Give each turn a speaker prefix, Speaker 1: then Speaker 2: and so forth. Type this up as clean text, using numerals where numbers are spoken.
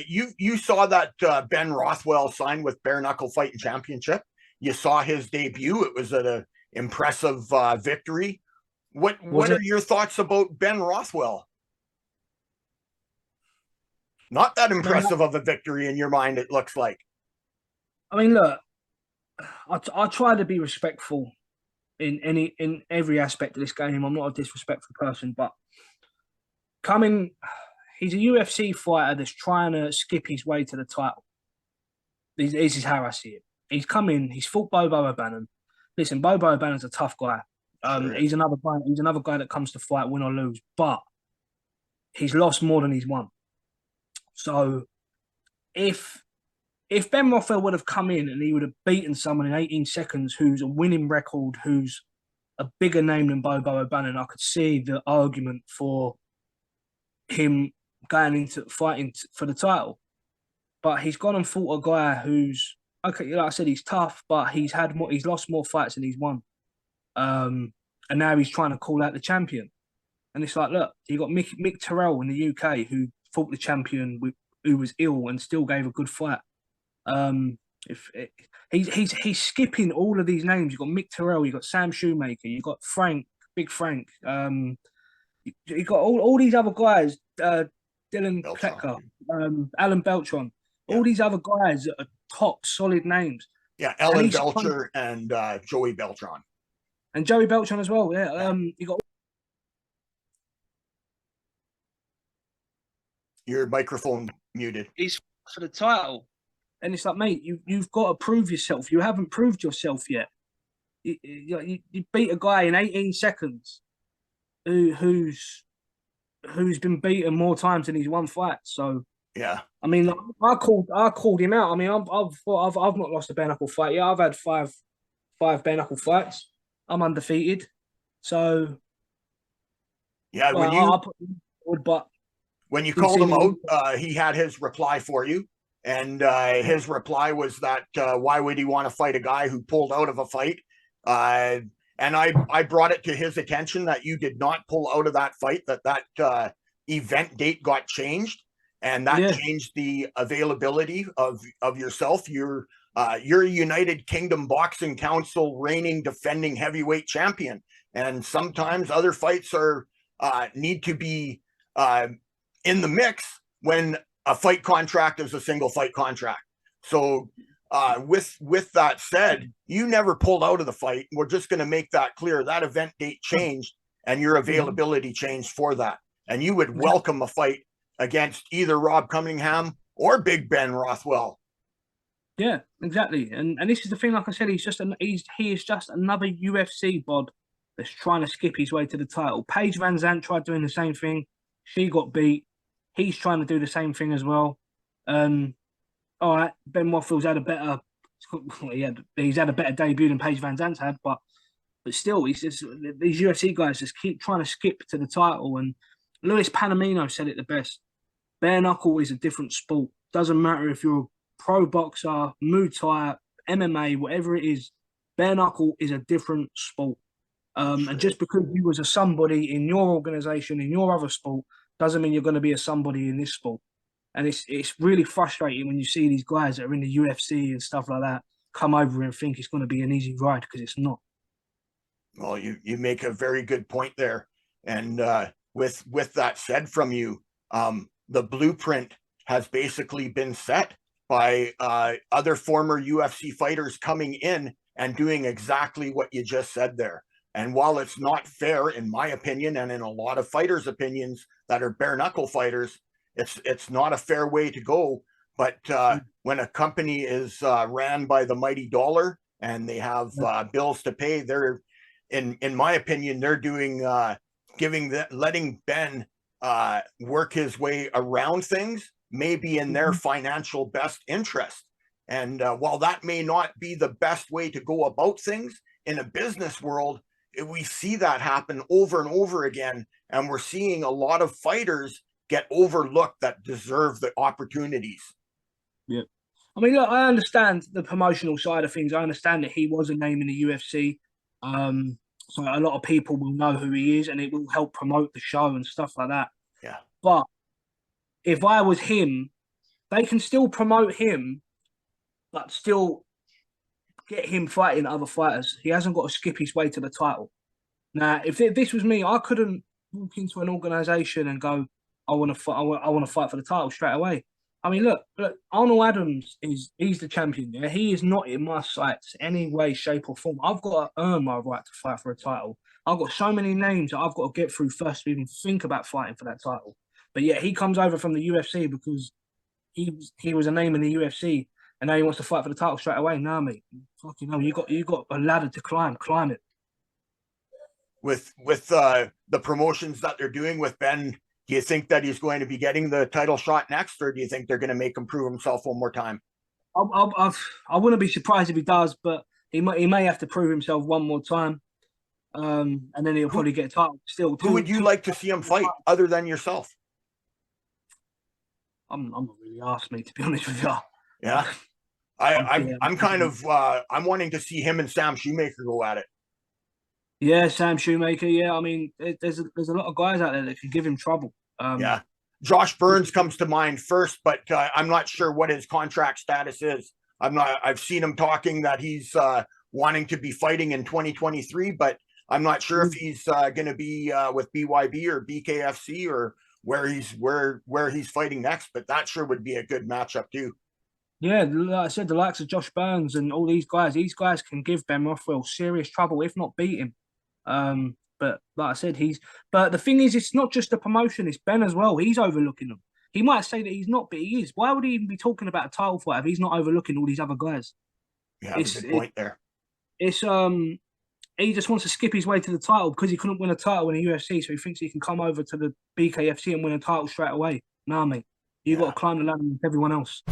Speaker 1: you saw that Ben Rothwell signed with Bare Knuckle Fighting Championship. You saw his debut. It was an impressive victory. What
Speaker 2: Was
Speaker 1: are
Speaker 2: it?
Speaker 1: your thoughts about Ben Rothwell? Not that
Speaker 2: I mean,
Speaker 1: impressive of a victory in your mind, it looks like.
Speaker 2: look, I try to be respectful in every aspect of this game. I'm not a disrespectful person, but coming, he's a UFC fighter that's trying to skip his way to the title. This is how I see it. He's come in. He's fought Bobo O'Bannon. Listen, Bobo O'Bannon's a tough guy.
Speaker 1: Sure
Speaker 2: He's
Speaker 1: is.
Speaker 2: another guy. He's another guy that comes to fight, win or lose. But he's lost more than he's won. So if Ben Rothwell would have come in and he would have beaten someone in 18 seconds who's a winning record, who's a bigger name than Bobo O'Bannon, I could see the argument for him going into fighting for the title. But he's gone and fought a guy who's okay. Like I said, he's tough, but he's lost more fights than he's won. And now he's trying to call out the champion. And it's like, look, you got Mick Terrell in the UK who fought the champion who was ill and still gave a good fight. If it, he's skipping all of these names. You've got Mick Terrell, you've got Sam Shoemaker, you've got Frank, Big Frank. You got all these other guys, Dylan Kletka, Alan Beltron,
Speaker 1: Yeah.
Speaker 2: all these other guys that are top solid names.
Speaker 1: Yeah,
Speaker 2: And
Speaker 1: Ellen
Speaker 2: he's
Speaker 1: Belcher and Joey Beltron.
Speaker 2: and Joey Beltron as well. Yeah.
Speaker 1: Yeah.
Speaker 2: You got
Speaker 1: Your microphone muted.
Speaker 2: he's for the title. And it's like, mate, you've got to prove yourself. You haven't proved yourself yet. You beat a guy in 18 seconds who's been beaten more times than he's won fights. So
Speaker 1: Yeah.
Speaker 2: I mean, I called him out. I mean, I've not lost a bare knuckle fight. Yeah, I've had five bare knuckle fights. I'm undefeated. So
Speaker 1: Yeah,
Speaker 2: but
Speaker 1: when you
Speaker 2: didn't
Speaker 1: called
Speaker 2: see
Speaker 1: him
Speaker 2: me.
Speaker 1: out, he had his reply for you. And his reply was that why would he want to fight a guy who pulled out of a fight? And I brought it to his attention that you did not pull out of that fight, that event date got changed, and that
Speaker 2: Yeah,
Speaker 1: changed the availability of yourself. You're a United Kingdom Boxing Council reigning defending heavyweight champion, and sometimes other fights are need to be in the mix when a fight contract is a single fight contract. So with that said, you never pulled out of the fight. We're just going to make that clear. That event date changed and your availability changed for that. And you would welcome a fight against either Rob Cunningham or Big Ben Rothwell.
Speaker 2: yeah, exactly. And this is the thing. Like I said, he is just another UFC bod that's trying to skip his way to the title. Paige Van Zandt tried doing the same thing. She got beat. He's trying to do the same thing as well. All right, Ben Rothwell's had a better, he's had a better debut than Paige Van Zandt's had, but still, he's just these UFC guys just keep trying to skip to the title. And Luis Panamino said it the best: bare knuckle is a different sport. Doesn't matter if you're a pro boxer, Muay Thai, MMA, whatever it is. Bare knuckle is a different sport. And just because you was a somebody in your organization, in your other sport, doesn't mean you're going to be a somebody in this sport. And it's really frustrating when you see these guys that are in the UFC and stuff like that come over and think it's going to be an easy ride, because it's not.
Speaker 1: Well, you make a very good point there. And with that said from you, the blueprint has basically been set by other former UFC fighters coming in and doing exactly what you just said there. And while it's not fair, in my opinion, and in a lot of fighters' opinions that are bare knuckle fighters, it's not a fair way to go. But when a company is ran by the mighty dollar and they have bills to pay, they're, in my opinion, they're doing letting Ben work his way around things, maybe in their financial best interest. And while that may not be the best way to go about things in a business world, we see that happen over and over again. And we're seeing a lot of fighters get overlooked that deserve the opportunities.
Speaker 2: Yeah. I mean, look, I understand the promotional side of things. I understand that he was a name in the UFC. So a lot of people will know who he is and it will help promote the show and stuff like that.
Speaker 1: Yeah.
Speaker 2: But if I was him, they can still promote him, but still get him fighting other fighters. He hasn't got to skip his way to the title. Now, if this was me, I couldn't walk into an organisation and go, "I want to fight. I want to fight for the title straight away." I mean, look. Arnold Adams he's the champion. Yeah, he is not in my sights any way, shape, or form. I've got to earn my right to fight for a title. I've got so many names that I've got to get through first to even think about fighting for that title. But yet he comes over from the UFC because he was a name in the UFC, and now he wants to fight for the title straight away. Nah, mate, fucking hell, you got a ladder to climb it.
Speaker 1: With the promotions that they're doing with Ben, do you think that he's going to be getting the title shot next, or do you think they're going to make him prove himself one more time?
Speaker 2: I wouldn't be surprised if he does, but he may have to prove himself one more time, and then he'll probably get a title. Still,
Speaker 1: who would you like to see him fight other than yourself?
Speaker 2: I'm not really asked, me, to be honest with you.
Speaker 1: Yeah, I'm kind of I'm wanting to see him and Sam Shoemaker go at it.
Speaker 2: Yeah, Sam Shoemaker. Yeah, I mean, there's a lot of guys out there that can give him trouble.
Speaker 1: Yeah, Josh Burns comes to mind first, but I'm not sure what his contract status is. I've seen him talking that he's wanting to be fighting in 2023, but I'm not sure if he's going to be with BYB or BKFC or where he's fighting next. But that sure would be a good matchup too.
Speaker 2: Yeah, like I said, the likes of Josh Burns and all these guys can give Ben Rothwell serious trouble, if not beat him. But like I said, but the thing is, it's not just the promotion, it's Ben as well. He's overlooking them. He might say that he's not, but he is. Why would he even be talking about a title fight if he's not overlooking all these other guys?
Speaker 1: Yeah, that's a good point there.
Speaker 2: It's he just wants to skip his way to the title because he couldn't win a title in the UFC, so he thinks he can come over to the BKFC and win a title straight away. Nah, mate. You've got to climb the ladder with everyone else.